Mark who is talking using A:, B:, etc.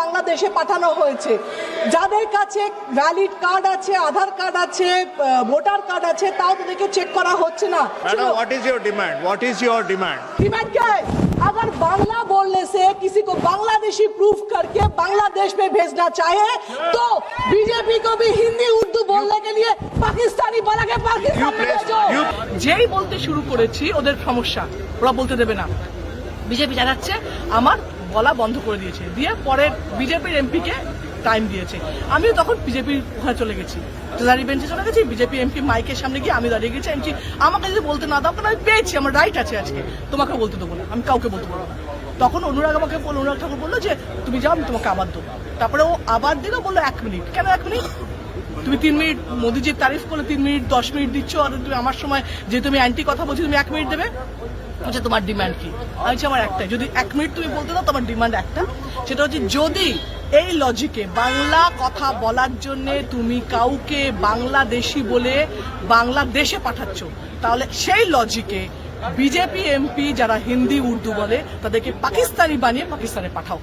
A: বাংলাদেশে পাঠানো হয়েছে। যাদের কাছে ভ্যালিড কার্ড আছে, আধার কার্ড আছে, ভোটার কার্ড আছে, তাও তাদেরকে চেক করা হচ্ছে না।
B: Madam, what is your demand? What is your demand?
A: Demand क्या है? अगर बांग्ला बोलने से किसी को बांग्लादेशी प्रूफ करके बांग्लादेश में भेजना चाहे तो बीजेपी को भी हिंदी उर्दू बोलने के लिए पाकिस्तानी बना के पाकिस्तान में भेजो। যেই বলতে শুরু করেছি ওদের সমস্যা, ওরা বলতে দেবে না। বিজেপি জানাচ্ছে আমার বলা বন্ধ করে দিয়েছে, দিয়ে পরে বিজেপির এমপি কে টাইম দিয়েছে। আমিও তখন বিজেপির ওখানে চলে গেছি, দাঁড়িয়ে বেঞ্চে চলে গেছি, বিজেপি এমপি মাইকের সামনে গিয়ে আমি দাঁড়িয়ে গেছি। এমপি আমাকে যদি বলতে না দাও, কারণ আমি পেয়েছি, আমার রাইট আছে, আজকে তোমাকে বলতে দেবো না, আমি কাউকে বলতে পারবো না। তখন অনুরাগ ঠাকুর বললো যে তুমি যাও, আমি তোমাকে আবার দেবো। তারপরে ও আবার দিল, বললো 1 মিনিট। কেন 1 মিনিট? তুমি 3 মিনিট মোদিজির তারিফ করলে 3 মিনিট 10 মিনিট দিচ্ছ, আর তুমি আমার সময় যে তুমি অ্যান্টি কথা বলছো, তুমি 1 মিনিট দেবে? আচ্ছা, তোমার ডিমান্ড কি? আচ্ছা, আমার একটাই, যদি 1 মিনিট তুমি বলতে দাও, তোমার ডিমান্ড একটা, সেটা হচ্ছে যদি এই লজিকে বাংলা কথা বলার জন্য তুমি কাউকে বাংলাদেশি বলে বাংলাদেশে পাঠাচ্ছ, তাহলে সেই লজিকে বিজেপি এমপি যারা হিন্দি উর্দু বলে তাদেরকে পাকিস্তানি বানিয়ে পাকিস্তানে পাঠাও।